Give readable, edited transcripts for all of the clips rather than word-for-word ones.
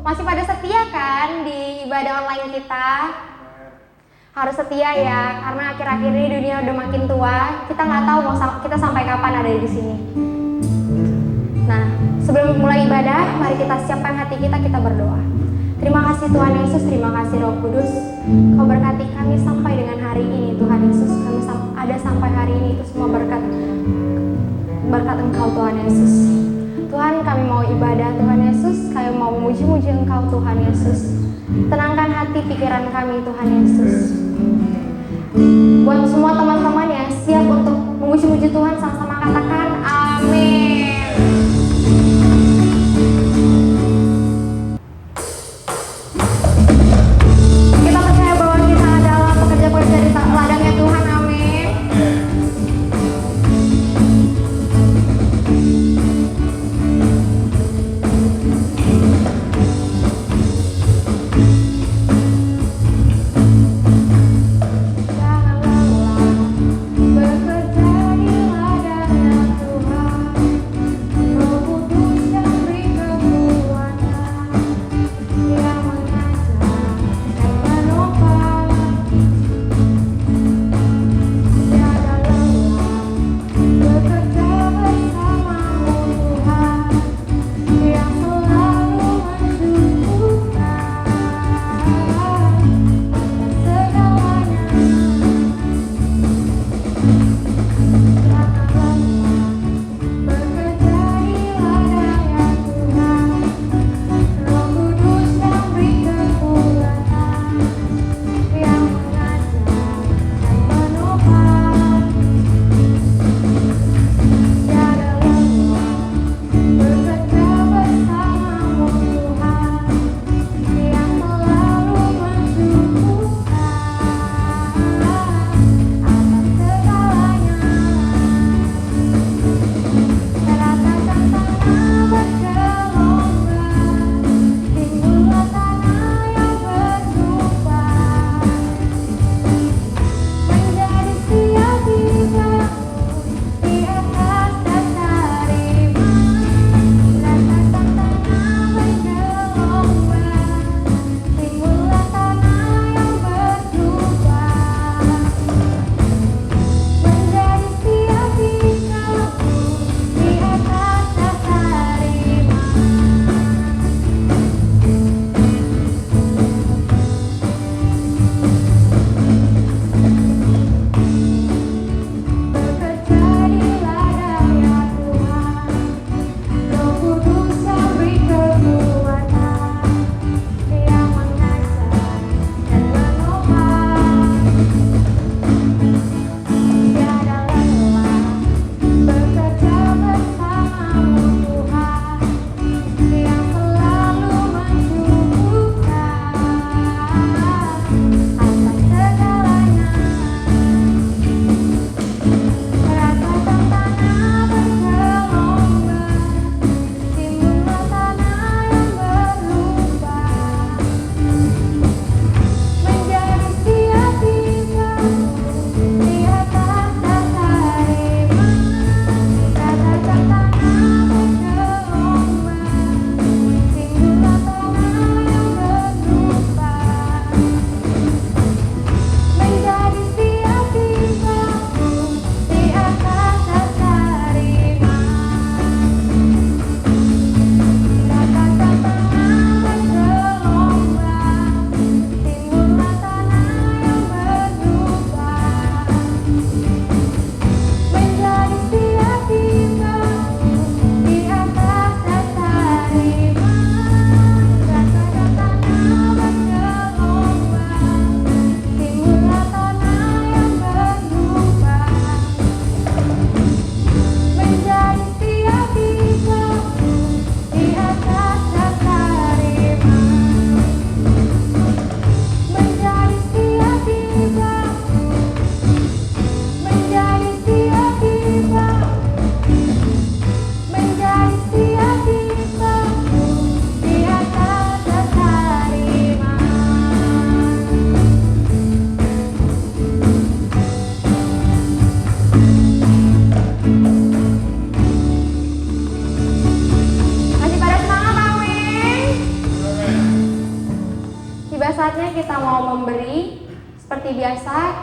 Masih pada setia kan di ibadah online kita? Harus setia ya, karena akhir-akhir ini dunia udah makin tua. Kita nggak tahu kita sampai kapan ada di sini. Nah, sebelum mulai ibadah, mari kita siapkan hati kita berdoa. Terima kasih Tuhan Yesus, terima kasih Roh Kudus. Kau berkati kami sampai dengan hari ini Tuhan Yesus. Kami ada sampai hari ini itu semua berkat Engkau Tuhan Yesus. Tuhan, kami mau ibadah Tuhan Yesus, kami mau memuji-muji Engkau Tuhan Yesus. Tenangkan hati pikiran kami Tuhan Yesus. Buat semua teman-teman yang siap untuk memuji-muji Tuhan, sama-sama katakan amin. Kita percaya bahwa kita adalah pekerja-pekerja di ladangnya Tuhan, amin.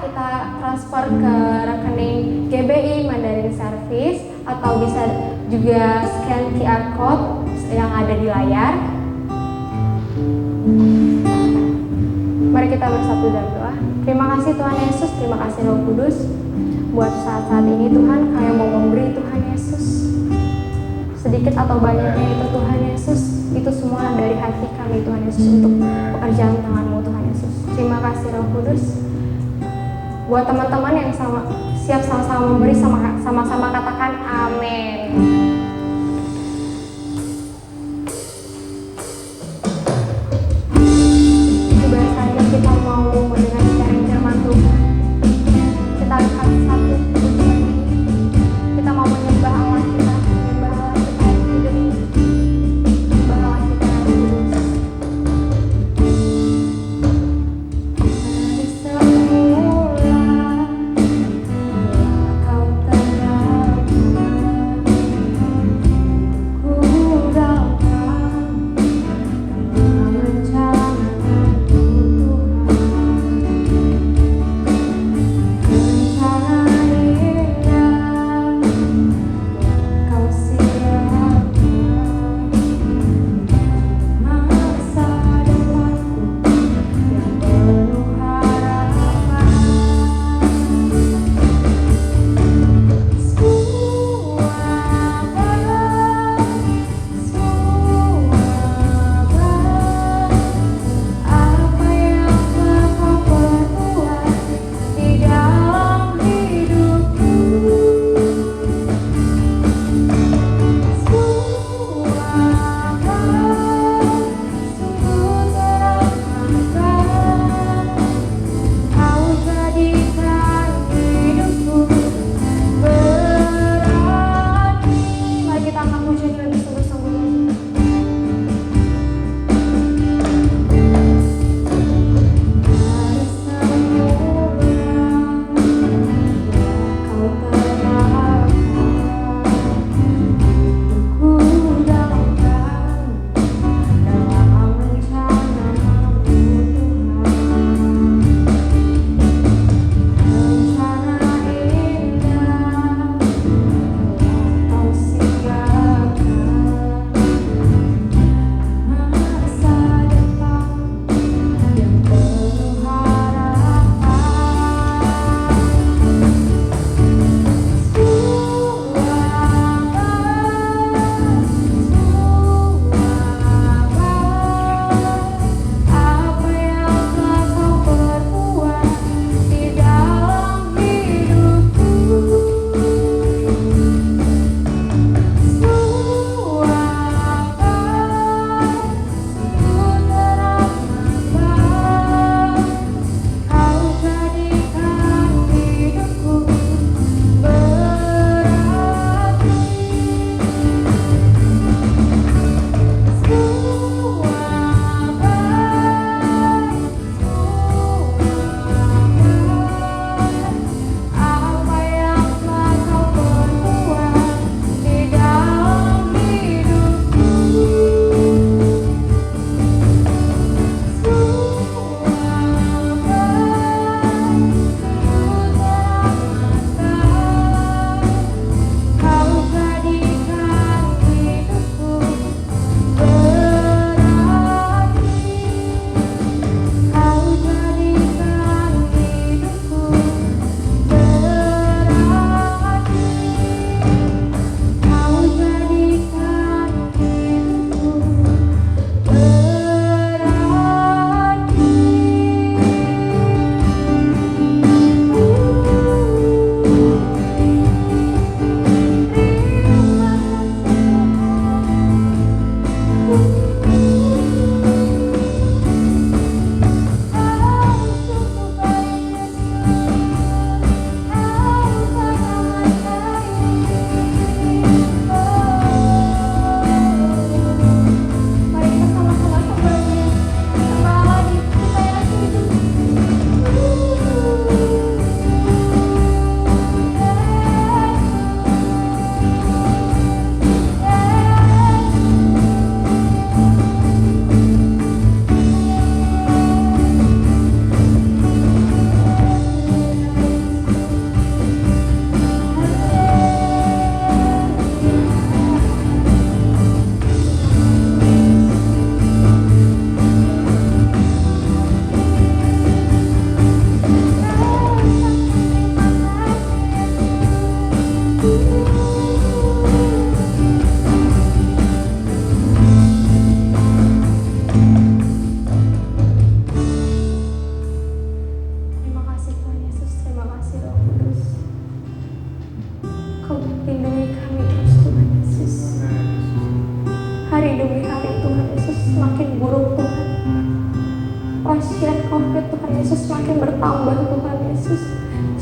kita transfer ke rekening GBI Mandarin Service atau bisa juga scan QR code yang ada di layar. Mari kita bersatu dalam doa. Terima kasih Tuhan Yesus, terima kasih Roh Kudus. Buat saat-saat ini Tuhan, kami mau memberi Tuhan Yesus. Sedikit atau banyaknya itu Tuhan Yesus, itu semua dari hati kami Tuhan Yesus untuk pekerjaan tangan-Mu Tuhan Yesus. Terima kasih Roh Kudus. Buat teman-teman yang siap sama-sama memberi, sama-sama katakan amin. Coba saja kita mau mendengar sharing firman Tuhan. Kita angkat satu pujian ini. Kita mau menyembah Allah kita, menyembah Allah kita yang hidup, menyembah Allah kita yang kudus. Dari semula kau terangkan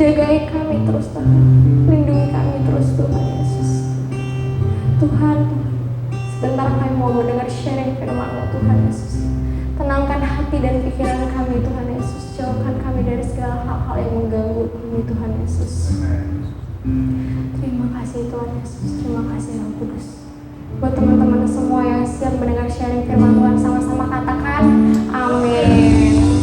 Jagai kami terus Tuhan, lindungi kami terus Tuhan Yesus. Tuhan, sebentar kami mau mendengar sharing firman-Mu Tuhan Yesus. Tenangkan hati dan pikiran kami Tuhan Yesus. Jauhkan kami dari segala hal-hal yang mengganggu kami Tuhan Yesus. Terima kasih Tuhan Yesus, terima kasih Roh Kudus. Buat teman-teman semua yang siap mendengar sharing firman Tuhan, sama-sama katakan amin.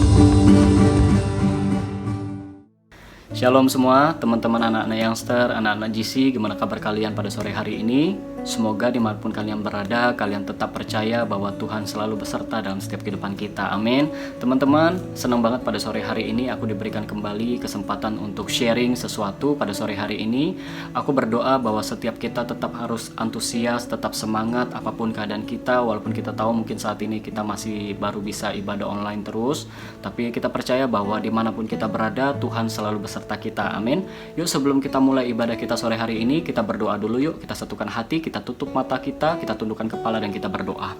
Shalom semua teman-teman anak-anak youngster, anak-anak GC, gimana kabar kalian pada sore hari ini? Semoga dimanapun kalian berada, kalian tetap percaya bahwa Tuhan selalu beserta dalam setiap kehidupan kita, amin. Teman-teman, senang banget pada sore hari ini aku diberikan kembali kesempatan untuk sharing sesuatu pada sore hari ini. Aku berdoa bahwa setiap kita tetap harus antusias, tetap semangat apapun keadaan kita, walaupun kita tahu mungkin saat ini kita masih baru bisa ibadah online terus, tapi kita percaya bahwa dimanapun kita berada, Tuhan selalu beserta kita, amin. Yuk sebelum kita mulai ibadah kita sore hari ini, kita berdoa dulu yuk, kita satukan hati, kita tutup mata kita tundukkan kepala dan kita berdoa.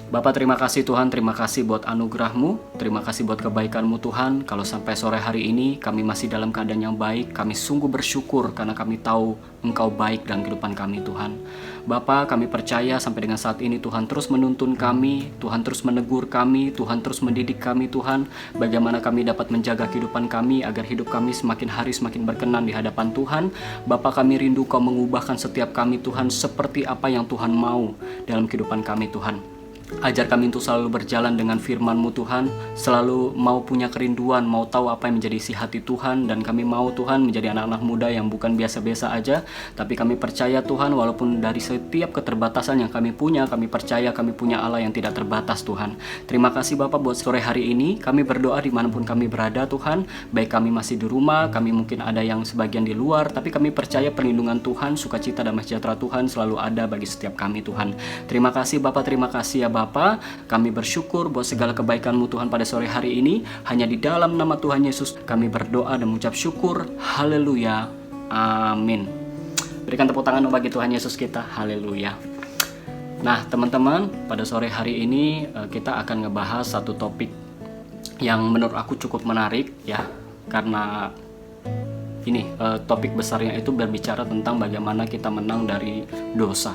Bapak terima kasih Tuhan, terima kasih buat anugerah-Mu, terima kasih buat kebaikan-Mu Tuhan. Kalau sampai sore hari ini kami masih dalam keadaan yang baik, kami sungguh bersyukur karena kami tahu Engkau baik dalam kehidupan kami Tuhan. Bapak, kami percaya sampai dengan saat ini Tuhan terus menuntun kami, Tuhan terus menegur kami, Tuhan terus mendidik kami Tuhan, bagaimana kami dapat menjaga kehidupan kami agar hidup kami semakin hari semakin berkenan di hadapan Tuhan. Bapak, kami rindu Kau mengubahkan setiap kami Tuhan seperti apa yang Tuhan mau dalam kehidupan kami Tuhan. Ajar kami untuk selalu berjalan dengan firman-Mu Tuhan, selalu mau punya kerinduan, mau tahu apa yang menjadi isi hati Tuhan, dan kami mau Tuhan menjadi anak-anak muda yang bukan biasa-biasa aja, tapi kami percaya Tuhan walaupun dari setiap keterbatasan yang kami punya, kami percaya kami punya Allah yang tidak terbatas Tuhan. Terima kasih Bapak buat sore hari ini, kami berdoa dimanapun kami berada Tuhan, baik kami masih di rumah, kami mungkin ada yang sebagian di luar, tapi kami percaya perlindungan Tuhan, sukacita dan sejahtera Tuhan selalu ada bagi setiap kami Tuhan. Terima kasih Bapak, terima kasih ya Bapa, kami bersyukur buat segala kebaikan-Mu Tuhan pada sore hari ini. Hanya di dalam nama Tuhan Yesus kami berdoa dan mengucap syukur. Haleluya. Amin. Berikan tepuk tangan bagi Tuhan Yesus kita. Haleluya. Nah teman-teman, pada sore hari ini kita akan ngebahas satu topik yang menurut aku cukup menarik ya. Karena ini topik besarnya itu berbicara tentang bagaimana kita menang dari dosa.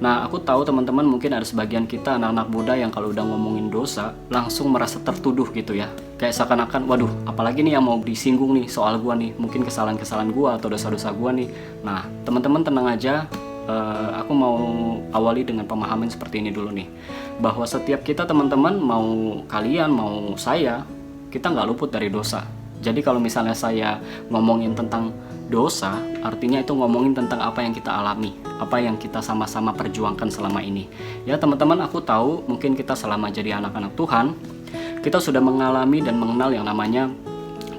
Nah, aku tahu teman-teman mungkin ada sebagian kita anak-anak muda yang kalau udah ngomongin dosa langsung merasa tertuduh gitu ya. Kayak seakan-akan, waduh, apalagi nih yang mau disinggung nih soal gua nih, mungkin kesalahan-kesalahan gua atau dosa-dosa gua nih. Nah, teman-teman tenang aja, aku mau awali dengan pemahaman seperti ini dulu nih. Bahwa setiap kita teman-teman, mau kalian, mau saya, kita nggak luput dari dosa. Jadi kalau misalnya saya ngomongin tentang dosa, artinya itu ngomongin tentang apa yang kita alami, apa yang kita sama-sama perjuangkan selama ini. Ya teman-teman, aku tahu mungkin kita selama jadi anak-anak Tuhan, kita sudah mengalami dan mengenal yang namanya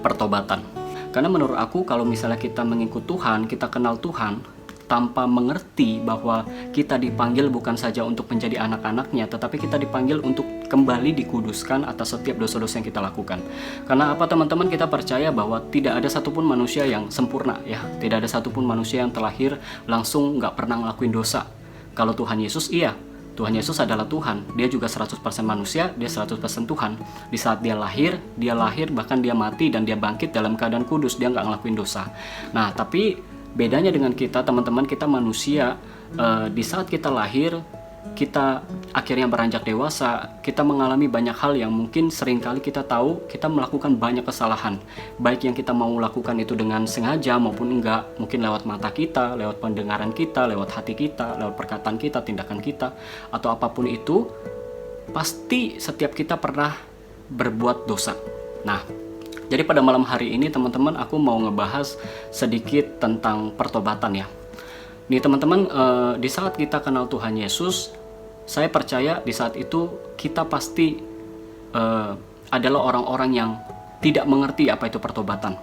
pertobatan. Karena menurut aku kalau misalnya kita mengikut Tuhan, kita kenal Tuhan, tanpa mengerti bahwa kita dipanggil bukan saja untuk menjadi anak-anaknya, tetapi kita dipanggil untuk kembali dikuduskan atas setiap dosa-dosa yang kita lakukan. Karena apa teman-teman, kita percaya bahwa tidak ada satupun manusia yang sempurna ya. Tidak ada satupun manusia yang terlahir langsung nggak pernah ngelakuin dosa. Kalau Tuhan Yesus iya, Tuhan Yesus adalah Tuhan. Dia juga 100% manusia, dia 100% Tuhan. Di saat dia lahir bahkan dia mati dan dia bangkit dalam keadaan kudus, dia nggak ngelakuin dosa. Nah tapi bedanya dengan kita teman-teman, kita manusia, di saat kita lahir, kita akhirnya beranjak dewasa, kita mengalami banyak hal yang mungkin seringkali kita tahu kita melakukan banyak kesalahan. Baik yang kita mau lakukan itu dengan sengaja maupun enggak, mungkin lewat mata kita, lewat pendengaran kita, lewat hati kita, lewat perkataan kita, tindakan kita, atau apapun itu, pasti setiap kita pernah berbuat dosa. Nah, jadi pada malam hari ini teman-teman, aku mau ngebahas sedikit tentang pertobatan ya. Nih teman-teman, di saat kita kenal Tuhan Yesus, saya percaya di saat itu kita pasti adalah orang-orang yang tidak mengerti apa itu pertobatan.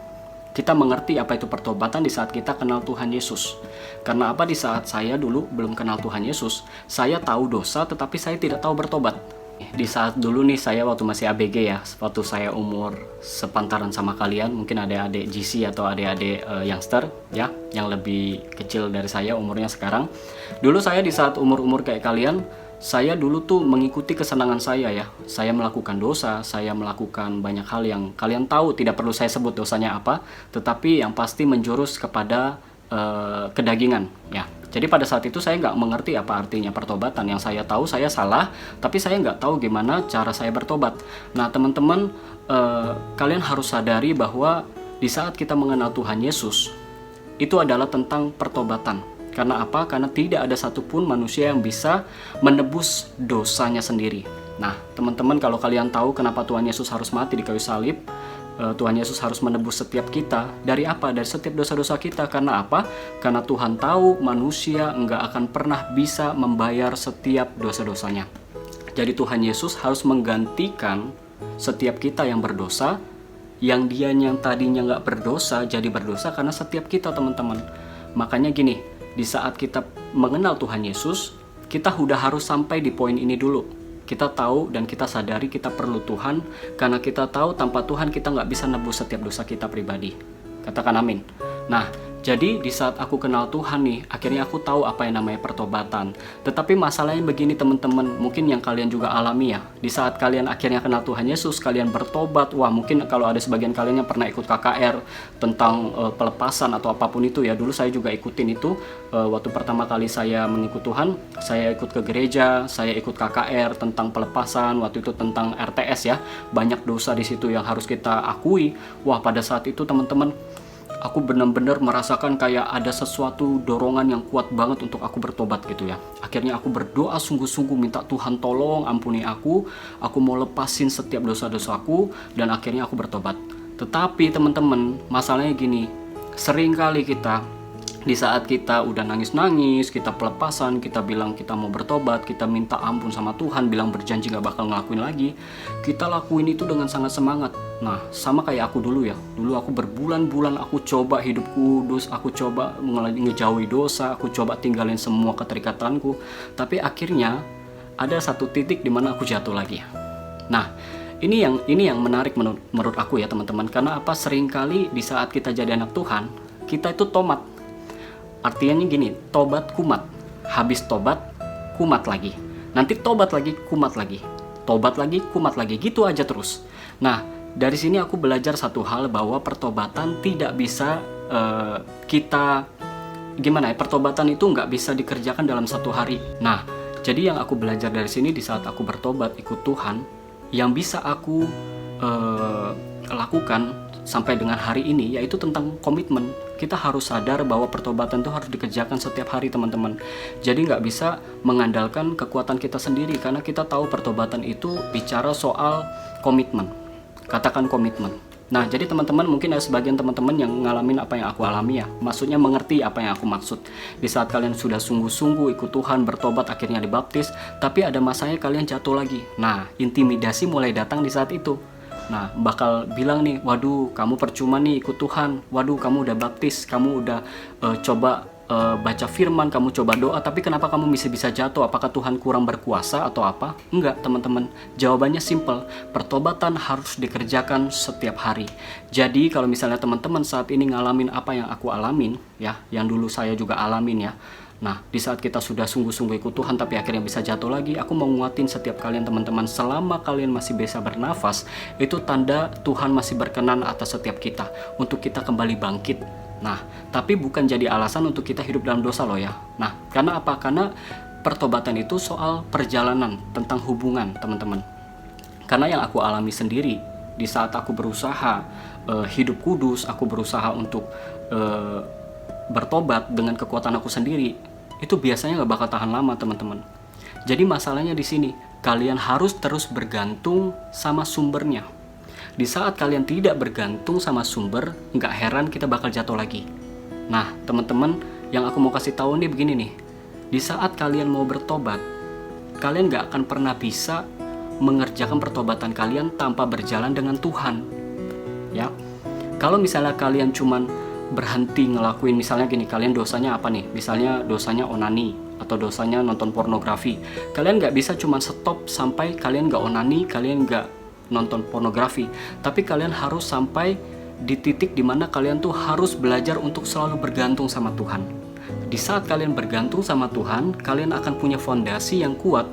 Kita mengerti apa itu pertobatan di saat kita kenal Tuhan Yesus. Karena apa, di saat saya dulu belum kenal Tuhan Yesus, saya tahu dosa tetapi saya tidak tahu bertobat. Di saat dulu nih saya waktu masih ABG ya, waktu saya umur sepantaran sama kalian, mungkin adik-adik GC atau adik-adik youngster ya, yang lebih kecil dari saya umurnya sekarang. Dulu saya di saat umur-umur kayak kalian, saya dulu tuh mengikuti kesenangan saya ya. Saya melakukan dosa, saya melakukan banyak hal yang kalian tahu, tidak perlu saya sebut dosanya apa, tetapi yang pasti menjurus kepada kedagingan ya. Jadi pada saat itu saya nggak mengerti apa artinya pertobatan. Yang saya tahu saya salah, tapi saya nggak tahu gimana cara saya bertobat. Nah teman-teman, kalian harus sadari bahwa di saat kita mengenal Tuhan Yesus, itu adalah tentang pertobatan. Karena apa? Karena tidak ada satupun manusia yang bisa menebus dosanya sendiri. Nah teman-teman, kalau kalian tahu kenapa Tuhan Yesus harus mati di kayu salib, Tuhan Yesus harus menebus setiap kita. Dari apa? Dari setiap dosa-dosa kita. Karena apa? Karena Tuhan tahu manusia nggak akan pernah bisa membayar setiap dosa-dosanya. Jadi Tuhan Yesus harus menggantikan setiap kita yang berdosa, yang tadinya nggak berdosa jadi berdosa karena setiap kita, teman-teman. Makanya gini, di saat kita mengenal Tuhan Yesus, kita udah harus sampai di poin ini dulu. Kita tahu dan kita sadari kita perlu Tuhan, karena kita tahu tanpa Tuhan kita nggak bisa nebus setiap dosa kita pribadi. Katakan amin. Nah, jadi di saat aku kenal Tuhan nih, akhirnya aku tahu apa yang namanya pertobatan. Tetapi masalahnya begini teman-teman, mungkin yang kalian juga alami ya. Di saat kalian akhirnya kenal Tuhan Yesus, kalian bertobat. Wah, mungkin kalau ada sebagian kalian yang pernah ikut KKR tentang pelepasan atau apapun itu ya. Dulu saya juga ikutin itu. Waktu pertama kali saya mengikut Tuhan, saya ikut ke gereja, saya ikut KKR tentang pelepasan. Waktu itu tentang RTS ya. Banyak dosa di situ yang harus kita akui. Wah, pada saat itu teman-teman, aku benar-benar merasakan kayak ada sesuatu dorongan yang kuat banget untuk aku bertobat gitu ya. Akhirnya aku berdoa sungguh-sungguh minta Tuhan tolong ampuni aku mau lepasin setiap dosa-dosaku, dan akhirnya aku bertobat. Tetapi teman-teman, masalahnya gini, sering kali kita di saat kita udah nangis-nangis, kita pelepasan, kita bilang kita mau bertobat, kita minta ampun sama Tuhan, bilang berjanji gak bakal ngelakuin lagi, kita lakuin itu dengan sangat semangat. Nah, sama kayak aku dulu ya. Dulu aku berbulan-bulan aku coba hidup kudus, aku coba ngejauhi dosa, aku coba tinggalin semua keterikatanku. Tapi akhirnya ada satu titik di mana aku jatuh lagi. Nah, ini yang menarik menurut aku ya teman-teman. Karena apa? Seringkali di saat kita jadi anak Tuhan, kita itu tomat. Artinya gini, tobat kumat. Habis tobat, kumat lagi. Nanti tobat lagi, kumat lagi. Tobat lagi, kumat lagi. Gitu aja terus. Nah, dari sini aku belajar satu hal, bahwa pertobatan tidak bisa pertobatan itu nggak bisa dikerjakan dalam satu hari. Nah, jadi yang aku belajar dari sini, di saat aku bertobat ikut Tuhan, yang bisa aku lakukan sampai dengan hari ini yaitu tentang komitmen. Kita harus sadar bahwa pertobatan itu harus dikerjakan setiap hari teman-teman. Jadi nggak bisa mengandalkan kekuatan kita sendiri, karena kita tahu pertobatan itu bicara soal komitmen. Katakan komitmen. Nah, jadi teman-teman, mungkin ada sebagian teman-teman yang ngalamin apa yang aku alami ya. Maksudnya mengerti apa yang aku maksud. Di saat kalian sudah sungguh-sungguh ikut Tuhan, bertobat, akhirnya dibaptis, tapi ada masanya kalian jatuh lagi. Nah, intimidasi mulai datang di saat itu. Nah, bakal bilang nih, waduh kamu percuma nih ikut Tuhan, waduh kamu udah baptis, kamu udah coba baca firman, kamu coba doa, tapi kenapa kamu bisa jatuh? Apakah Tuhan kurang berkuasa atau apa? Enggak teman-teman, jawabannya simple, pertobatan harus dikerjakan setiap hari. Jadi kalau misalnya teman-teman saat ini ngalamin apa yang aku alamin ya, yang dulu saya juga alamin ya. Nah, di saat kita sudah sungguh-sungguh ikut Tuhan tapi akhirnya bisa jatuh lagi, aku mau nguatin setiap kalian teman-teman, selama kalian masih bisa bernafas, itu tanda Tuhan masih berkenan atas setiap kita untuk kita kembali bangkit. Nah, tapi bukan jadi alasan untuk kita hidup dalam dosa loh ya. Nah, karena apa? Karena pertobatan itu soal perjalanan, tentang hubungan teman-teman. Karena yang aku alami sendiri, di saat aku berusaha hidup kudus, aku berusaha untuk bertobat dengan kekuatan aku sendiri, itu biasanya gak bakal tahan lama teman-teman. Jadi masalahnya di sini, kalian harus terus bergantung sama sumbernya. Di saat kalian tidak bergantung sama sumber, gak heran kita bakal jatuh lagi. Nah teman-teman, yang aku mau kasih tahu nih begini nih, di saat kalian mau bertobat, kalian gak akan pernah bisa mengerjakan pertobatan kalian tanpa berjalan dengan Tuhan. Ya, kalau misalnya kalian cuman berhenti ngelakuin, misalnya gini, kalian dosanya apa nih? Misalnya dosanya onani atau dosanya nonton pornografi. Kalian nggak bisa cuma stop sampai kalian nggak onani, kalian nggak nonton pornografi. Tapi kalian harus sampai di titik dimana kalian tuh harus belajar untuk selalu bergantung sama Tuhan. di saat kalian bergantung sama Tuhan, kalian akan punya fondasi yang kuat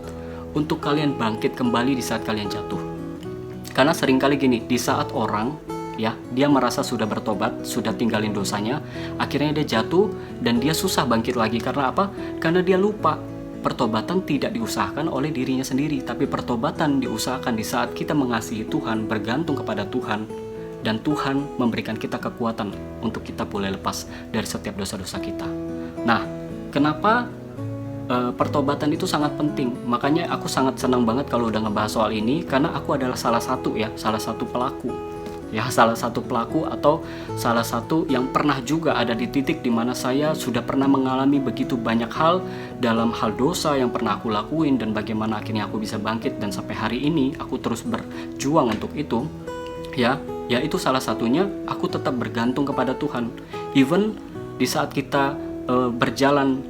untuk kalian bangkit kembali di saat kalian jatuh. Karena seringkali gini, di saat orang ya, dia merasa sudah bertobat, sudah tinggalin dosanya, akhirnya dia jatuh dan dia susah bangkit lagi. Karena apa? Karena dia lupa pertobatan tidak diusahakan oleh dirinya sendiri, tapi pertobatan diusahakan di saat kita mengasihi Tuhan, bergantung kepada Tuhan, dan Tuhan memberikan kita kekuatan untuk kita boleh lepas dari setiap dosa-dosa kita. Nah, kenapa pertobatan itu sangat penting? Makanya aku sangat senang banget kalau udah ngebahas soal ini, karena aku adalah salah satu pelaku. Ya, salah satu pelaku atau salah satu yang pernah juga ada di titik dimana saya sudah pernah mengalami begitu banyak hal dalam hal dosa yang pernah aku lakuin, dan bagaimana akhirnya aku bisa bangkit, dan sampai hari ini aku terus berjuang untuk itu. Ya itu salah satunya aku tetap bergantung kepada Tuhan. Even di saat kita berjalan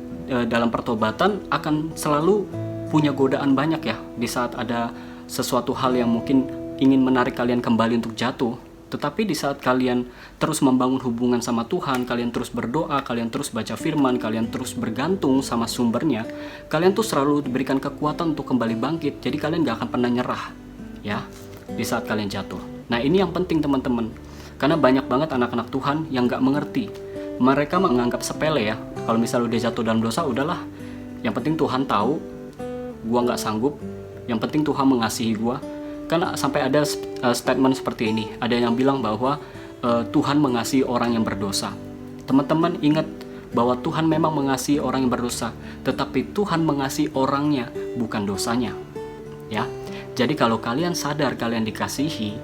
dalam pertobatan akan selalu punya godaan banyak ya. Di saat ada sesuatu hal yang mungkin ingin menarik kalian kembali untuk jatuh, tetapi di saat kalian terus membangun hubungan sama Tuhan, kalian terus berdoa, kalian terus baca firman, kalian terus bergantung sama sumbernya, kalian tuh selalu diberikan kekuatan untuk kembali bangkit. Jadi kalian gak akan pernah nyerah ya di saat kalian jatuh. Nah, ini yang penting teman-teman, karena banyak banget anak-anak Tuhan yang gak mengerti. Mereka menganggap sepele ya, kalau misalnya udah jatuh dalam dosa, udahlah, yang penting Tuhan tahu gua gak sanggup, yang penting Tuhan mengasihi gua. Karena sampai ada statement seperti ini, ada yang bilang bahwa Tuhan mengasihi orang yang berdosa. Teman-teman ingat bahwa Tuhan memang mengasihi orang yang berdosa, tetapi Tuhan mengasihi orangnya, bukan dosanya. Ya, jadi kalau kalian sadar kalian dikasihi,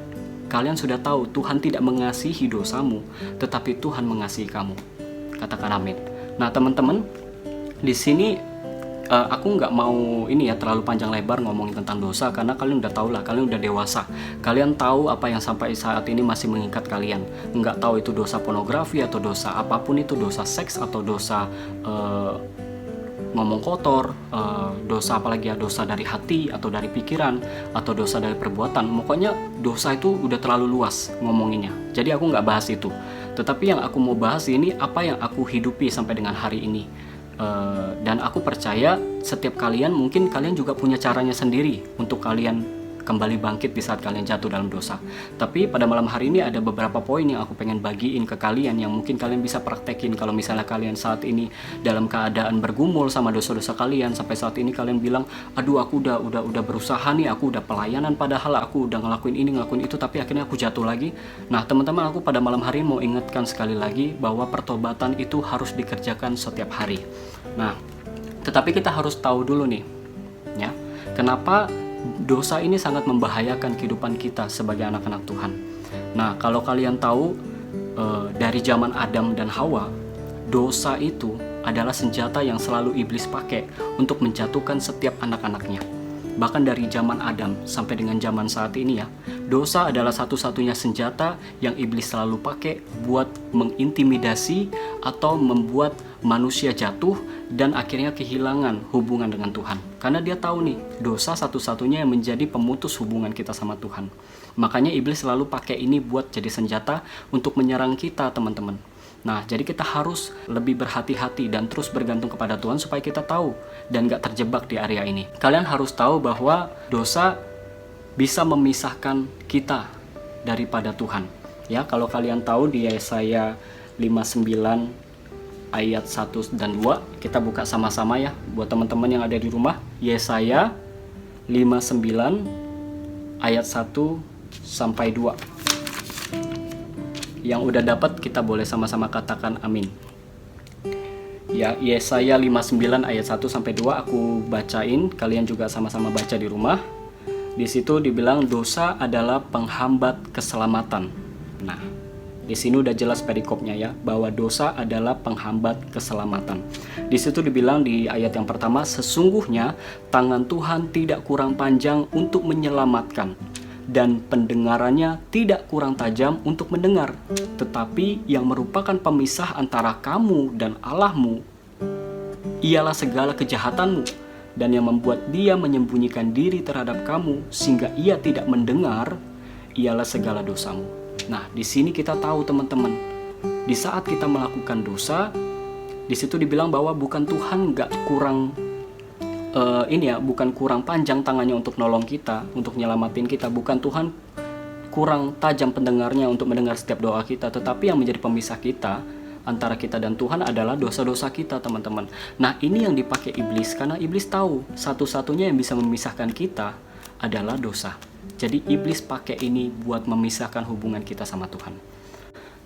kalian sudah tahu Tuhan tidak mengasihi dosamu, tetapi Tuhan mengasihi kamu. Katakan amin. Nah teman-teman, di sini aku nggak mau ini ya terlalu panjang lebar ngomongin tentang dosa, karena kalian udah tahu lah, kalian udah dewasa, kalian tahu apa yang sampai saat ini masih mengikat kalian. Nggak tahu itu dosa pornografi atau dosa apapun itu, dosa seks atau dosa ngomong kotor, dosa apalagi ya, dosa dari hati atau dari pikiran atau dosa dari perbuatan. Pokoknya dosa itu udah terlalu luas ngomonginnya, jadi aku nggak bahas itu. Tetapi yang aku mau bahas ini apa yang aku hidupi sampai dengan hari ini. Dan aku percaya setiap kalian, mungkin kalian juga punya caranya sendiri untuk kalian kembali bangkit di saat kalian jatuh dalam dosa. Tapi pada malam hari ini ada beberapa poin yang aku pengen bagiin ke kalian yang mungkin kalian bisa praktekin. Kalau misalnya kalian saat ini dalam keadaan bergumul sama dosa-dosa kalian, sampai saat ini kalian bilang, aduh aku udah berusaha nih, aku udah pelayanan, padahal aku udah ngelakuin ini ngelakuin itu, tapi akhirnya aku jatuh lagi. Nah teman-teman, aku pada malam hari ini mau ingatkan sekali lagi bahwa pertobatan itu harus dikerjakan setiap hari. Nah, tetapi kita harus tahu dulu nih, ya, kenapa dosa ini sangat membahayakan kehidupan kita sebagai anak-anak Tuhan. Nah, kalau kalian tahu, dari zaman Adam dan Hawa, dosa itu adalah senjata yang selalu iblis pakai untuk menjatuhkan setiap anak-anaknya. Bahkan dari zaman Adam sampai dengan zaman saat ini ya, dosa adalah satu-satunya senjata yang iblis selalu pakai buat mengintimidasi atau membuat manusia jatuh dan akhirnya kehilangan hubungan dengan Tuhan. Karena dia tahu nih, dosa satu-satunya yang menjadi pemutus hubungan kita sama Tuhan. Makanya iblis selalu pakai ini buat jadi senjata untuk menyerang kita, teman-teman. Nah, jadi kita harus lebih berhati-hati dan terus bergantung kepada Tuhan supaya kita tahu dan gak terjebak di area ini. Kalian harus tahu bahwa dosa bisa memisahkan kita daripada Tuhan. Ya, kalau kalian tahu di Yesaya 59 ayat 1 dan 2, kita buka sama-sama ya buat teman-teman yang ada di rumah. Yesaya 59 ayat 1 sampai 2. Yang udah dapat kita boleh sama-sama katakan amin. Ya, Yesaya 59 ayat 1 sampai 2 aku bacain, kalian juga sama-sama baca di rumah. Di situ dibilang dosa adalah penghambat keselamatan. Nah, di sini udah jelas perikopnya ya, bahwa dosa adalah penghambat keselamatan. Di situ dibilang di ayat yang pertama, sesungguhnya tangan Tuhan tidak kurang panjang untuk menyelamatkan, dan pendengarannya tidak kurang tajam untuk mendengar. Tetapi yang merupakan pemisah antara kamu dan Allahmu ialah segala kejahatanmu, dan yang membuat dia menyembunyikan diri terhadap kamu sehingga ia tidak mendengar ialah segala dosamu. Nah, di sini kita tahu teman-teman, di saat kita melakukan dosa, Di situ dibilang bahwa bukan Tuhan nggak kurang bukan kurang panjang tangannya untuk nolong kita, untuk nyelamatin kita. Bukan Tuhan kurang tajam pendengarnya untuk mendengar setiap doa kita, tetapi yang menjadi pemisah kita antara kita dan Tuhan adalah dosa-dosa kita, teman-teman. Nah, ini yang dipakai iblis, karena iblis tahu satu-satunya yang bisa memisahkan kita adalah dosa. Jadi iblis pakai ini buat memisahkan hubungan kita sama Tuhan.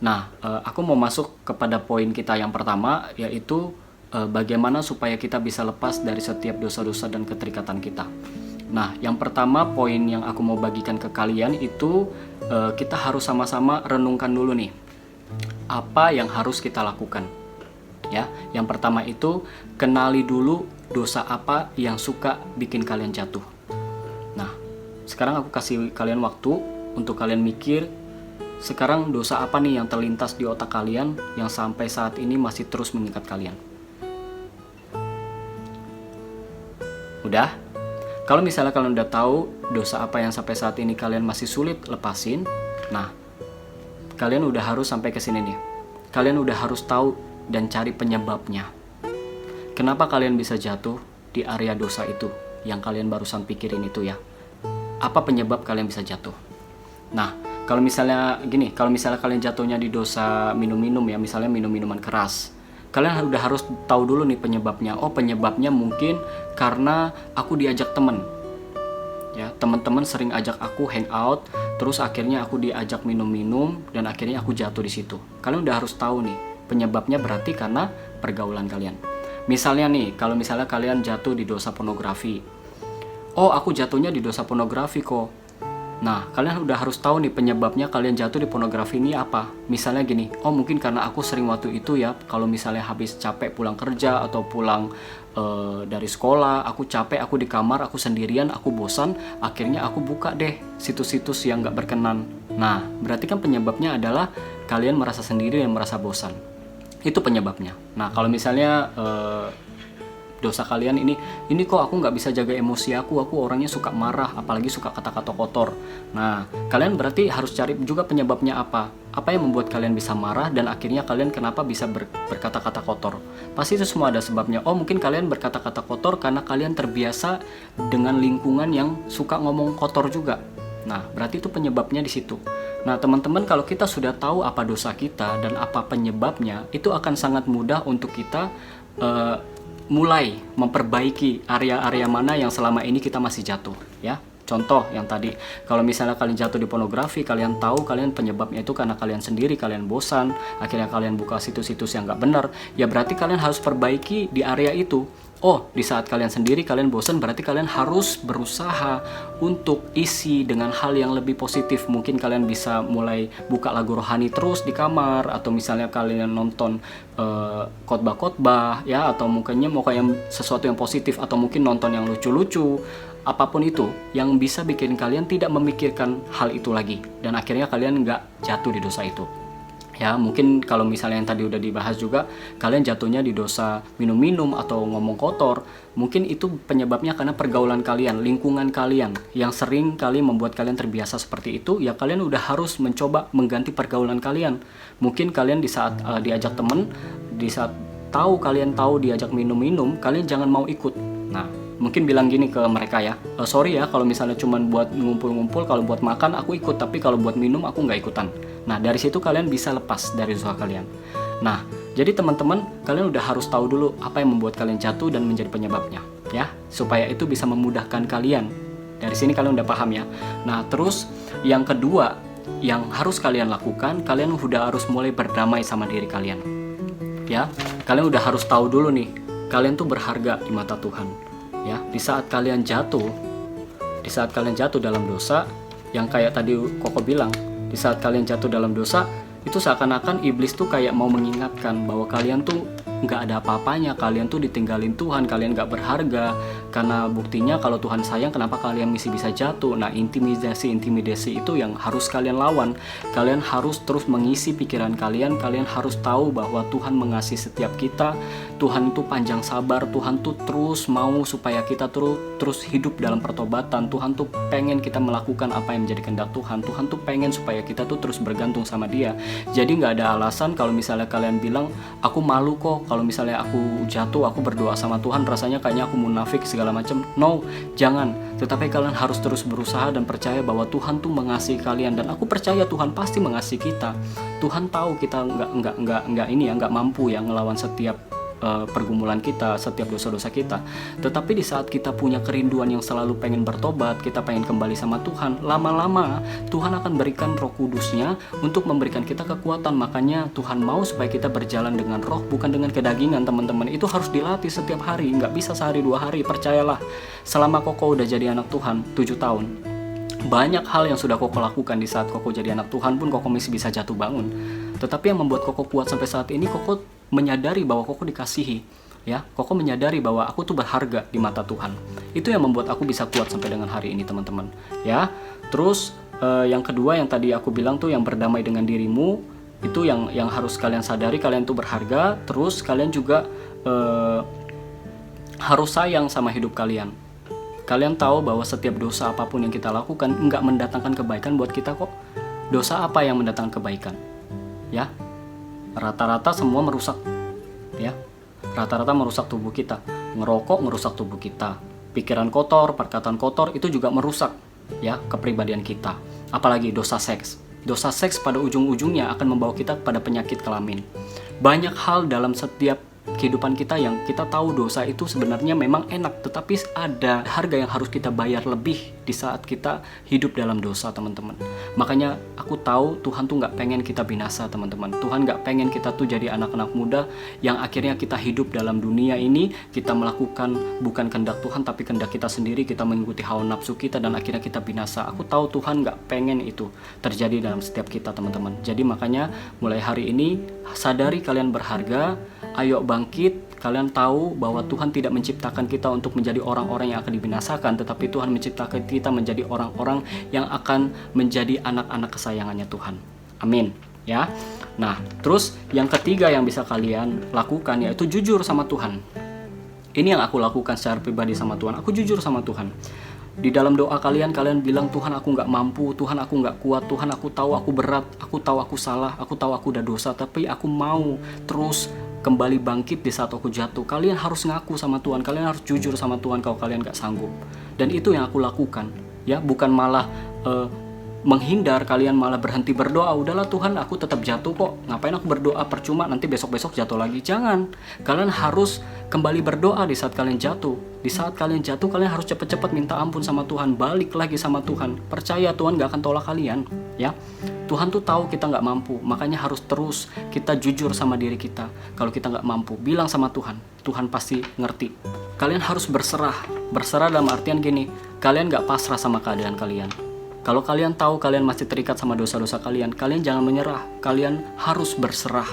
Nah, aku mau masuk kepada poin kita yang pertama, yaitu bagaimana supaya kita bisa lepas dari setiap dosa-dosa dan keterikatan kita. Nah, yang pertama poin yang aku mau bagikan ke kalian itu kita harus sama-sama renungkan dulu nih, apa yang harus kita lakukan. Ya, yang pertama itu kenali dulu dosa apa yang suka bikin kalian jatuh. Nah, sekarang aku kasih kalian waktu untuk kalian mikir, sekarang dosa apa nih yang terlintas di otak kalian yang sampai saat ini masih terus mengikat kalian? Udah? Kalau misalnya kalian udah tahu dosa apa yang sampai saat ini kalian masih sulit lepasin, nah, kalian udah harus sampai ke sini nih. Kalian udah harus tahu dan cari penyebabnya. Kenapa kalian bisa jatuh di area dosa itu yang kalian barusan pikirin itu ya? Apa penyebab kalian bisa jatuh? Nah, kalau misalnya gini, kalau misalnya kalian jatuhnya di dosa minum-minum ya, misalnya minum-minuman keras, kalian udah harus tahu dulu nih penyebabnya. Oh, penyebabnya mungkin karena aku diajak temen. Ya, teman-teman sering ajak aku hangout, terus akhirnya aku diajak minum-minum dan akhirnya aku jatuh di situ. Kalian udah harus tahu nih, penyebabnya berarti karena pergaulan kalian. Misalnya nih, kalau misalnya kalian jatuh di dosa pornografi. Oh, aku jatuhnya di dosa pornografi kok. Nah, kalian udah harus tahu nih penyebabnya kalian jatuh di pornografi ini apa. Misalnya gini, oh mungkin karena aku sering waktu itu ya, kalau misalnya habis capek pulang kerja atau pulang dari sekolah, aku capek, aku di kamar, aku sendirian, aku bosan, akhirnya aku buka deh situs-situs yang gak berkenan. Nah, berarti kan penyebabnya adalah kalian merasa sendiri dan merasa bosan. Itu penyebabnya. Nah, kalau misalnya dosa kalian ini kok aku nggak bisa jaga emosi aku orangnya suka marah, apalagi suka kata-kata kotor. Nah, kalian berarti harus cari juga penyebabnya apa yang membuat kalian bisa marah dan akhirnya kalian kenapa bisa berkata-kata kotor. Pasti itu semua ada sebabnya. Oh, mungkin kalian berkata-kata kotor karena kalian terbiasa dengan lingkungan yang suka ngomong kotor juga. Nah, berarti itu penyebabnya di situ. Nah, teman-teman, kalau kita sudah tahu apa dosa kita dan apa penyebabnya, itu akan sangat mudah untuk kita mulai memperbaiki area-area mana yang selama ini kita masih jatuh, ya. Contoh yang tadi, kalau misalnya kalian jatuh di pornografi, kalian tahu kalian penyebabnya itu karena kalian sendiri, kalian bosan, akhirnya kalian buka situs-situs yang nggak benar, ya berarti kalian harus perbaiki di area itu. Oh, di saat kalian sendiri, kalian bosan, berarti kalian harus berusaha untuk isi dengan hal yang lebih positif. Mungkin kalian bisa mulai buka lagu rohani terus di kamar, atau misalnya kalian nonton khotbah-khotbah, ya, atau mungkinnya mau kayak sesuatu yang positif, atau mungkin nonton yang lucu-lucu. Apapun itu yang bisa bikin kalian tidak memikirkan hal itu lagi, dan akhirnya kalian nggak jatuh di dosa itu. Ya, mungkin kalau misalnya yang tadi udah dibahas juga, kalian jatuhnya di dosa minum-minum atau ngomong kotor, mungkin itu penyebabnya karena pergaulan kalian, lingkungan kalian yang sering kali membuat kalian terbiasa seperti itu. Ya, kalian udah harus mencoba mengganti pergaulan kalian. Mungkin kalian di saat diajak temen, di saat kalian tahu diajak minum-minum, kalian jangan mau ikut. Nah, mungkin bilang gini ke mereka ya, sorry ya kalau misalnya cuman buat ngumpul-ngumpul, kalau buat makan aku ikut, tapi kalau buat minum aku nggak ikutan. Nah, dari situ kalian bisa lepas dari dosa kalian. Nah, jadi teman-teman, kalian udah harus tahu dulu apa yang membuat kalian jatuh dan menjadi penyebabnya, ya, supaya itu bisa memudahkan kalian. Dari sini kalian udah paham ya. Nah, terus yang kedua yang harus kalian lakukan, kalian udah harus mulai berdamai sama diri kalian. Ya, kalian udah harus tahu dulu nih, kalian tuh berharga di mata Tuhan. Ya, di saat kalian jatuh dalam dosa, yang kayak tadi Koko bilang, di saat kalian jatuh dalam dosa, itu seakan-akan iblis tuh kayak mau mengingatkan bahwa kalian tuh nggak ada apa-apanya, kalian tuh ditinggalin Tuhan, kalian nggak berharga. Karena buktinya kalau Tuhan sayang, kenapa kalian masih bisa jatuh? Nah, intimidasi itu yang harus kalian lawan. Kalian harus terus mengisi pikiran kalian, kalian harus tahu bahwa Tuhan mengasihi setiap kita. Tuhan itu panjang sabar, Tuhan tuh terus mau supaya kita terus hidup dalam pertobatan. Tuhan tuh pengen kita melakukan apa yang menjadi kehendak Tuhan. Tuhan tuh pengen supaya kita tuh terus bergantung sama Dia. Jadi nggak ada alasan kalau misalnya kalian bilang, aku malu kok kok kalau misalnya aku jatuh, aku berdoa sama Tuhan rasanya kayaknya aku munafik segala macam. No, jangan. Tetapi kalian harus terus berusaha dan percaya bahwa Tuhan tuh mengasihi kalian, dan aku percaya Tuhan pasti mengasihi kita. Tuhan tahu kita nggak mampu ya ngelawan setiap pergumulan kita, setiap dosa-dosa kita. Tetapi di saat kita punya kerinduan yang selalu pengen bertobat, kita pengen kembali sama Tuhan, lama-lama Tuhan akan berikan Roh Kudus-Nya untuk memberikan kita kekuatan. Makanya Tuhan mau supaya kita berjalan dengan roh, bukan dengan kedagingan, teman-teman. Itu harus dilatih setiap hari, nggak bisa sehari 2 hari. Percayalah, selama Koko udah jadi anak Tuhan 7 tahun, banyak hal yang sudah Koko lakukan. Di saat Koko jadi anak Tuhan pun Koko masih bisa jatuh bangun. Tetapi yang membuat Koko kuat sampai saat ini, Koko menyadari bahwa Koko dikasihi, ya. Koko menyadari bahwa aku tuh berharga di mata Tuhan. Itu yang membuat aku bisa kuat sampai dengan hari ini, teman-teman. Ya. Terus yang kedua yang tadi aku bilang tuh, yang berdamai dengan dirimu, itu yang harus kalian sadari, kalian tuh berharga. Terus kalian juga harus sayang sama hidup kalian. Kalian tahu bahwa setiap dosa apapun yang kita lakukan nggak mendatangkan kebaikan buat kita kok. Dosa apa yang mendatangkan kebaikan? Ya, rata-rata semua merusak, ya. Rata-rata merusak tubuh kita. Ngerokok merusak tubuh kita. Pikiran kotor, perkataan kotor itu juga merusak, ya, kepribadian kita. Apalagi dosa seks. Dosa seks pada ujung-ujungnya akan membawa kita pada penyakit kelamin. Banyak hal dalam setiap kehidupan kita yang kita tahu dosa itu sebenarnya memang enak, tetapi ada harga yang harus kita bayar lebih di saat kita hidup dalam dosa, teman-teman. Makanya aku tahu Tuhan tuh nggak pengen kita binasa, teman-teman. Tuhan nggak pengen kita tuh jadi anak-anak muda yang akhirnya kita hidup dalam dunia ini, kita melakukan bukan kehendak Tuhan tapi kehendak kita sendiri, kita mengikuti hawa nafsu kita dan akhirnya kita binasa. Aku tahu Tuhan nggak pengen itu terjadi dalam setiap kita, teman-teman. Jadi makanya mulai hari ini sadari kalian berharga. Ayo bangkit, kalian tahu bahwa Tuhan tidak menciptakan kita untuk menjadi orang-orang yang akan dibinasakan, tetapi Tuhan menciptakan kita menjadi orang-orang yang akan menjadi anak-anak kesayangannya Tuhan. Amin. Ya. Nah, terus yang ketiga yang bisa kalian lakukan yaitu jujur sama Tuhan. Ini yang aku lakukan secara pribadi sama Tuhan. Aku jujur sama Tuhan. Di dalam doa kalian bilang, Tuhan aku nggak mampu, Tuhan aku nggak kuat, Tuhan aku tahu aku berat, aku tahu aku salah, aku tahu aku udah dosa, tapi aku mau terus kembali bangkit di saat aku jatuh. Kalian harus ngaku sama Tuhan, kalian harus jujur sama Tuhan kalau kalian gak sanggup. Dan itu yang aku lakukan, ya, bukan malah menghindar, kalian malah berhenti berdoa. Udahlah Tuhan, aku tetap jatuh kok, ngapain aku berdoa percuma, nanti besok-besok jatuh lagi. Jangan, kalian harus kembali berdoa di saat kalian jatuh. Di saat kalian jatuh, kalian harus cepat-cepat minta ampun sama Tuhan, balik lagi sama Tuhan. Percaya Tuhan gak akan tolak kalian, ya. Tuhan tuh tahu kita gak mampu, makanya harus terus kita jujur sama diri kita. Kalau kita gak mampu, bilang sama Tuhan, Tuhan pasti ngerti. Kalian harus berserah. Berserah dalam artian gini, kalian gak pasrah sama keadaan kalian. Kalau kalian tahu kalian masih terikat sama dosa-dosa kalian, kalian jangan menyerah, kalian harus berserah.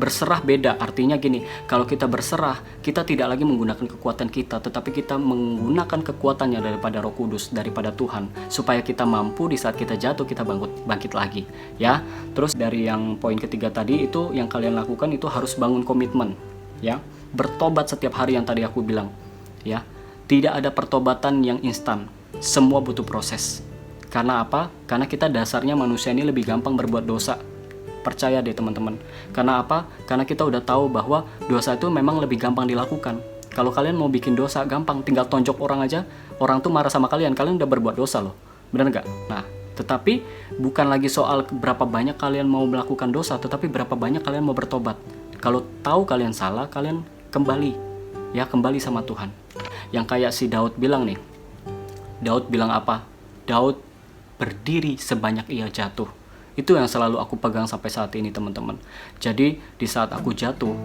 Berserah beda, artinya gini, kalau kita berserah, kita tidak lagi menggunakan kekuatan kita, tetapi kita menggunakan kekuatannya daripada Roh Kudus, daripada Tuhan, supaya kita mampu di saat kita jatuh, kita bangkit lagi, ya. Terus dari yang poin ketiga tadi, itu yang kalian lakukan itu harus bangun komitmen, ya. Bertobat setiap hari yang tadi aku bilang, ya. Tidak ada pertobatan yang instan, semua butuh proses. Karena apa? Karena kita dasarnya manusia ini lebih gampang berbuat dosa. Percaya deh teman-teman. Karena apa? Karena kita udah tahu bahwa dosa itu memang lebih gampang dilakukan. Kalau kalian mau bikin dosa gampang, tinggal tonjok orang aja, orang tuh marah sama kalian udah berbuat dosa loh. Benar nggak? Nah, tetapi bukan lagi soal berapa banyak kalian mau melakukan dosa, tetapi berapa banyak kalian mau bertobat. Kalau tahu kalian salah, kalian kembali, ya, kembali sama Tuhan. Yang kayak si Daud bilang nih. Daud bilang apa? Daud berdiri sebanyak ia jatuh. Itu yang selalu aku pegang sampai saat ini, teman-teman. Jadi di saat aku jatuh,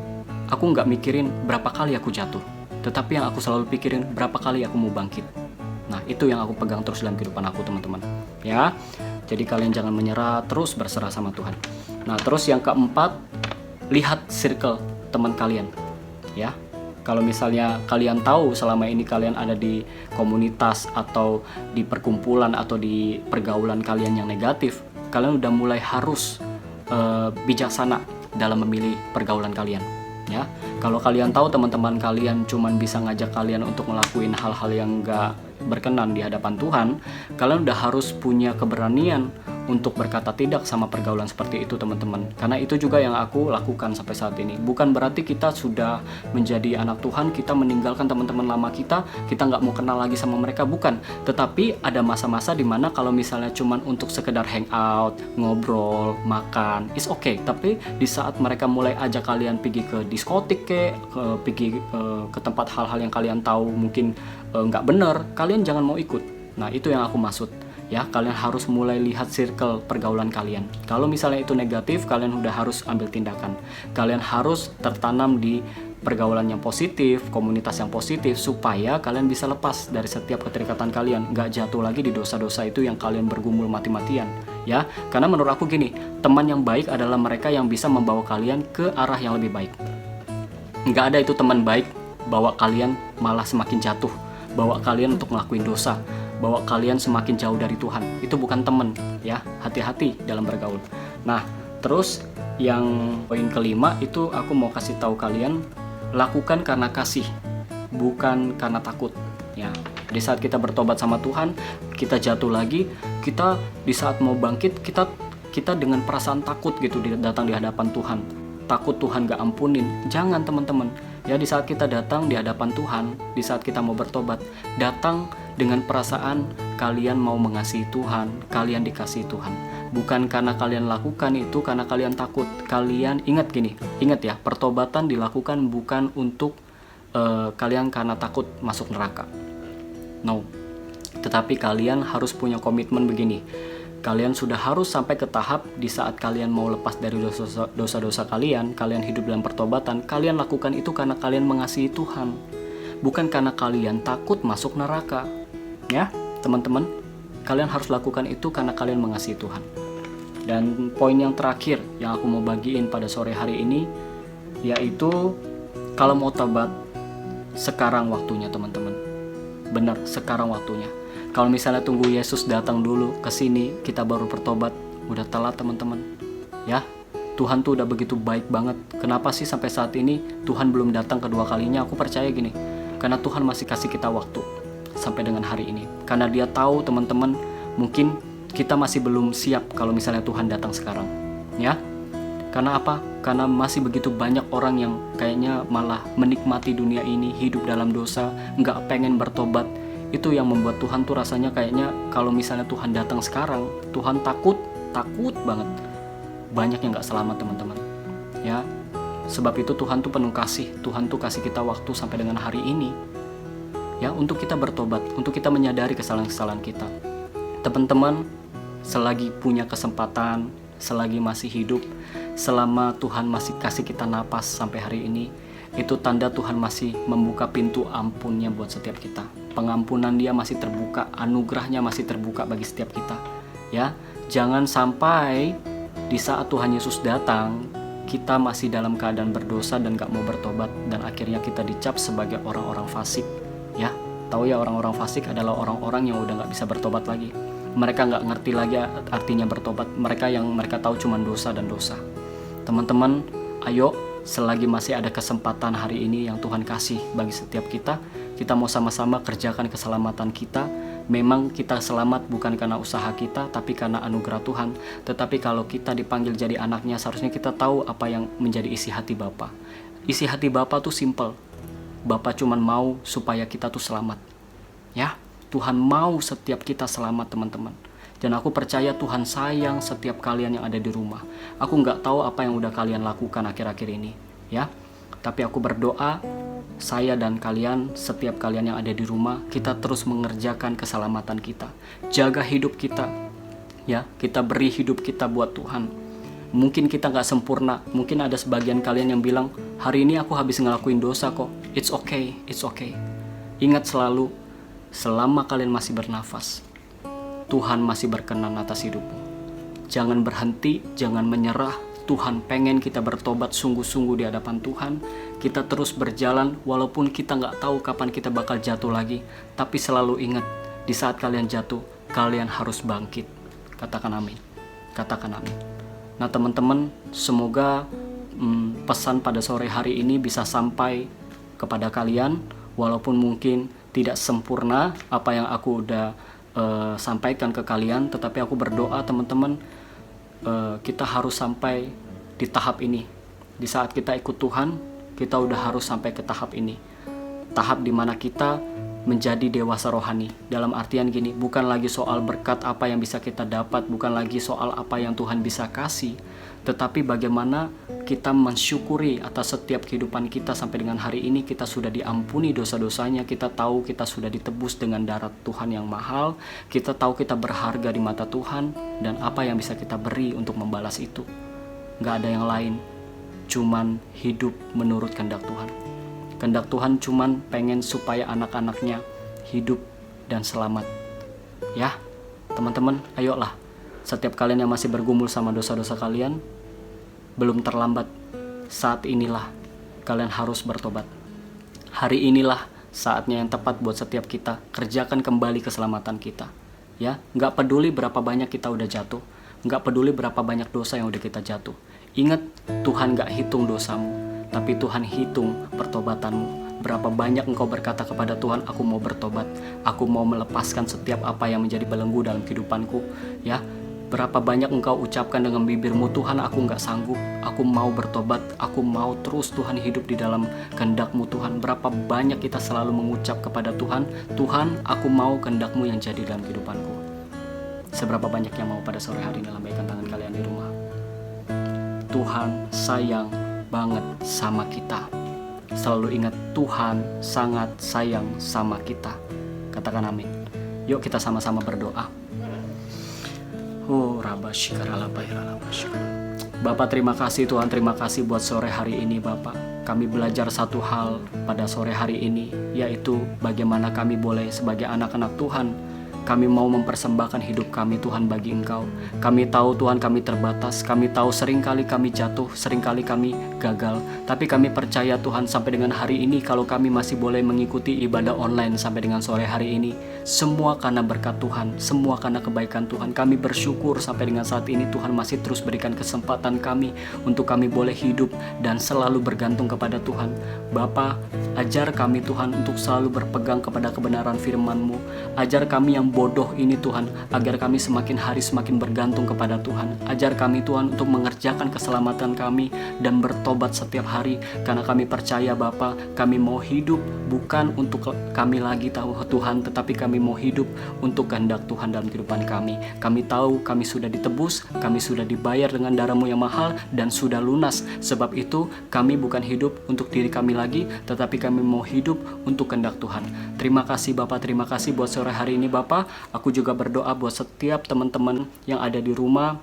aku nggak mikirin berapa kali aku jatuh, tetapi yang aku selalu pikirin berapa kali aku mau bangkit. Nah, itu yang aku pegang terus dalam kehidupan aku, teman-teman. Ya, jadi kalian jangan menyerah, terus berserah sama Tuhan. Nah, terus yang keempat, lihat circle teman kalian. Ya, kalau misalnya kalian tahu selama ini kalian ada di komunitas atau di perkumpulan atau di pergaulan kalian yang negatif, kalian udah mulai harus bijaksana dalam memilih pergaulan kalian, ya. Kalau kalian tahu teman-teman kalian cuman bisa ngajak kalian untuk ngelakuin hal-hal yang gak berkenan di hadapan Tuhan, kalian udah harus punya keberanian untuk berkata tidak sama pergaulan seperti itu teman-teman. Karena itu juga yang aku lakukan sampai saat ini. Bukan berarti kita sudah menjadi anak Tuhan, kita meninggalkan teman-teman lama kita nggak mau kenal lagi sama mereka, bukan. Tetapi ada masa-masa dimana kalau misalnya cuman untuk sekedar hangout, ngobrol, makan, it's okay. Tapi di saat mereka mulai ajak kalian pergi ke diskotik pergi ke tempat hal-hal yang kalian tahu mungkin nggak benar, kalian jangan mau ikut. Nah itu yang aku maksud. Ya, kalian harus mulai lihat circle pergaulan kalian. Kalau misalnya itu negatif, kalian udah harus ambil tindakan. Kalian harus tertanam di pergaulan yang positif, komunitas yang positif, supaya kalian bisa lepas dari setiap keterikatan kalian, nggak jatuh lagi di dosa-dosa itu yang kalian bergumul mati-matian. Ya, karena menurut aku gini, teman yang baik adalah mereka yang bisa membawa kalian ke arah yang lebih baik. Nggak ada itu teman baik bawa kalian malah semakin jatuh, bawa kalian untuk ngelakuin dosa, bawa kalian semakin jauh dari Tuhan. Itu bukan teman, ya. Hati-hati dalam bergaul. Nah, terus yang poin kelima itu aku mau kasih tahu kalian, lakukan karena kasih, bukan karena takut. Ya, di saat kita bertobat sama Tuhan, kita jatuh lagi, kita di saat mau bangkit, kita dengan perasaan takut gitu datang di hadapan Tuhan. Takut Tuhan gak ampunin. Jangan teman-teman. Ya, di saat kita datang di hadapan Tuhan, di saat kita mau bertobat, datang dengan perasaan kalian mau mengasihi Tuhan, kalian dikasihi Tuhan. Bukan karena kalian lakukan itu karena kalian takut. Kalian ingat ya, pertobatan dilakukan bukan untuk kalian karena takut masuk neraka. No. Tetapi kalian harus punya komitmen begini. Kalian sudah harus sampai ke tahap di saat kalian mau lepas dari dosa-dosa kalian hidup dalam pertobatan, kalian lakukan itu karena kalian mengasihi Tuhan. Bukan karena kalian takut masuk neraka. Ya, teman-teman, kalian harus lakukan itu karena kalian mengasihi Tuhan. Dan poin yang terakhir yang aku mau bagiin pada sore hari ini, yaitu kalau mau tobat, sekarang waktunya teman-teman. Benar, sekarang waktunya. Kalau misalnya tunggu Yesus datang dulu ke sini, kita baru bertobat, udah telat teman-teman. Ya, Tuhan tuh udah begitu baik banget. Kenapa sih sampai saat ini Tuhan belum datang kedua kalinya? Aku percaya gini, karena Tuhan masih kasih kita waktu sampai dengan hari ini. Karena Dia tahu teman-teman, mungkin kita masih belum siap kalau misalnya Tuhan datang sekarang. Ya, karena apa? Karena masih begitu banyak orang yang kayaknya malah menikmati dunia ini, hidup dalam dosa, nggak pengen bertobat. Itu yang membuat Tuhan tuh rasanya kayaknya kalau misalnya Tuhan datang sekarang, Tuhan takut banget. Banyak yang gak selamat teman-teman. Ya, sebab itu Tuhan tuh penuh kasih. Tuhan tuh kasih kita waktu sampai dengan hari ini. Ya, untuk kita bertobat, untuk kita menyadari kesalahan-kesalahan kita. Teman-teman, selagi punya kesempatan, selagi masih hidup, selama Tuhan masih kasih kita napas sampai hari ini, itu tanda Tuhan masih membuka pintu ampunnya buat setiap kita. Pengampunan Dia masih terbuka, anugerahnya masih terbuka bagi setiap kita. Ya, jangan sampai di saat Tuhan Yesus datang, kita masih dalam keadaan berdosa dan gak mau bertobat, dan akhirnya kita dicap sebagai orang-orang fasik. Ya, tahu ya, orang-orang fasik adalah orang-orang yang udah gak bisa bertobat lagi. Mereka gak ngerti lagi artinya bertobat. Mereka tahu cuma dosa dan dosa. Teman-teman, ayo, selagi masih ada kesempatan hari ini yang Tuhan kasih bagi setiap kita mau sama-sama kerjakan keselamatan kita. Memang kita selamat bukan karena usaha kita, tapi karena anugerah Tuhan. Tetapi kalau kita dipanggil jadi anaknya, seharusnya kita tahu apa yang menjadi isi hati Bapa. Isi hati Bapa tuh simple. Bapa cuman mau supaya kita tuh selamat. Ya, Tuhan mau setiap kita selamat teman-teman. Dan aku percaya Tuhan sayang setiap kalian yang ada di rumah. Aku nggak tahu apa yang udah kalian lakukan akhir-akhir ini, ya. Tapi aku berdoa, saya dan kalian, setiap kalian yang ada di rumah, kita terus mengerjakan keselamatan kita. Jaga hidup kita, ya. Kita beri hidup kita buat Tuhan. Mungkin kita nggak sempurna. Mungkin ada sebagian kalian yang bilang, hari ini aku habis ngelakuin dosa kok. It's okay, it's okay. Ingat selalu, selama kalian masih bernafas, Tuhan masih berkenan atas hidupmu. Jangan berhenti, jangan menyerah. Tuhan pengen kita bertobat sungguh-sungguh di hadapan Tuhan. Kita terus berjalan walaupun kita gak tahu kapan kita bakal jatuh lagi. Tapi selalu ingat, di saat kalian jatuh, kalian harus bangkit. Katakan amin. Katakan amin. Nah teman-teman, semoga pesan pada sore hari ini bisa sampai kepada kalian. Walaupun mungkin tidak sempurna apa yang aku udah sampaikan ke kalian, tetapi aku berdoa teman-teman, kita harus sampai di tahap ini. Di saat kita ikut Tuhan, kita udah harus sampai ke tahap ini. Tahap dimana kita menjadi dewasa rohani. Dalam artian gini, bukan lagi soal berkat apa yang bisa kita dapat, bukan lagi soal apa yang Tuhan bisa kasih, tetapi bagaimana kita mensyukuri atas setiap kehidupan kita sampai dengan hari ini. Kita sudah diampuni dosa-dosanya, kita tahu kita sudah ditebus dengan darah Tuhan yang mahal, kita tahu kita berharga di mata Tuhan, dan apa yang bisa kita beri untuk membalas itu. Gak ada yang lain, cuman hidup menurut kehendak Tuhan. Kehendak Tuhan cuman pengen supaya anak-anaknya hidup dan selamat. Ya, teman-teman, ayolah. Setiap kalian yang masih bergumul sama dosa-dosa kalian, belum terlambat. Saat inilah kalian harus bertobat. Hari inilah saatnya yang tepat buat setiap kita. Kerjakan kembali keselamatan kita. Ya, nggak peduli berapa banyak kita udah jatuh, nggak peduli berapa banyak dosa yang udah kita jatuh. Ingat, Tuhan nggak hitung dosamu, tapi Tuhan hitung pertobatanmu. Berapa banyak engkau berkata kepada Tuhan, aku mau bertobat, aku mau melepaskan setiap apa yang menjadi belenggu dalam kehidupanku. Ya, berapa banyak engkau ucapkan dengan bibirmu, Tuhan aku nggak sanggup, aku mau bertobat, aku mau terus Tuhan hidup di dalam kehendak-Mu Tuhan. Berapa banyak kita selalu mengucap kepada Tuhan, Tuhan aku mau kehendak-Mu yang jadi dalam kehidupanku. Seberapa banyak yang mau pada sore hari ini? Lambaikan tangan kalian di rumah. Tuhan sayang banget sama kita. Selalu ingat, Tuhan sangat sayang sama kita. Katakan amin. Yuk kita sama-sama berdoa. Bapak terima kasih Tuhan, terima kasih buat sore hari ini Bapak. Kami belajar satu hal pada sore hari ini, yaitu bagaimana kami boleh sebagai anak-anak Tuhan, kami mau mempersembahkan hidup kami Tuhan bagi Engkau. Kami tahu Tuhan kami terbatas, kami tahu seringkali kami jatuh, seringkali kami gagal. Tapi kami percaya Tuhan sampai dengan hari ini kalau kami masih boleh mengikuti ibadah online sampai dengan sore hari ini, semua karena berkat Tuhan, semua karena kebaikan Tuhan. Kami bersyukur sampai dengan saat ini Tuhan masih terus berikan kesempatan kami untuk kami boleh hidup dan selalu bergantung kepada Tuhan. Bapa, ajar kami Tuhan untuk selalu berpegang kepada kebenaran firman-Mu. Ajar kami yang bodoh ini Tuhan, agar kami semakin hari semakin bergantung kepada Tuhan. Ajar kami Tuhan untuk mengerjakan keselamatan kami dan bertobat setiap hari, karena kami percaya Bapa, kami mau hidup bukan untuk kami lagi tahu Tuhan, tetapi kami mau hidup untuk kehendak Tuhan dalam kehidupan kami. Kami tahu kami sudah ditebus, kami sudah dibayar dengan darah-Mu yang mahal dan sudah lunas. Sebab itu kami bukan hidup untuk diri kami lagi, tetapi kami mau hidup untuk kehendak Tuhan. Terima kasih Bapak, terima kasih buat sore hari ini Bapak. Aku juga berdoa buat setiap teman-teman yang ada di rumah,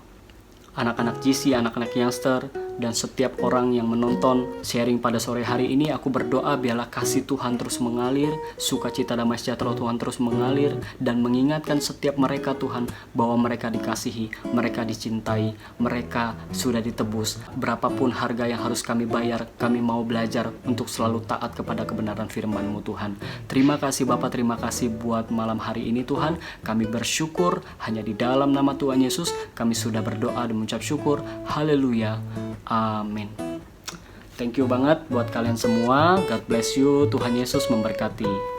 anak-anak GC, anak-anak youngster, dan setiap orang yang menonton sharing pada sore hari ini. Aku berdoa biarlah kasih Tuhan terus mengalir, sukacita damai sejahtera Tuhan terus mengalir, dan mengingatkan setiap mereka Tuhan bahwa mereka dikasihi, mereka dicintai, mereka sudah ditebus. Berapapun harga yang harus kami bayar, kami mau belajar untuk selalu taat kepada kebenaran firman-Mu Tuhan. Terima kasih Bapak, terima kasih buat malam hari ini Tuhan. Kami bersyukur hanya di dalam nama Tuhan Yesus kami sudah berdoa dan mengucap syukur. Haleluya. Amin. Thank you banget buat kalian semua. God bless you. Tuhan Yesus memberkati.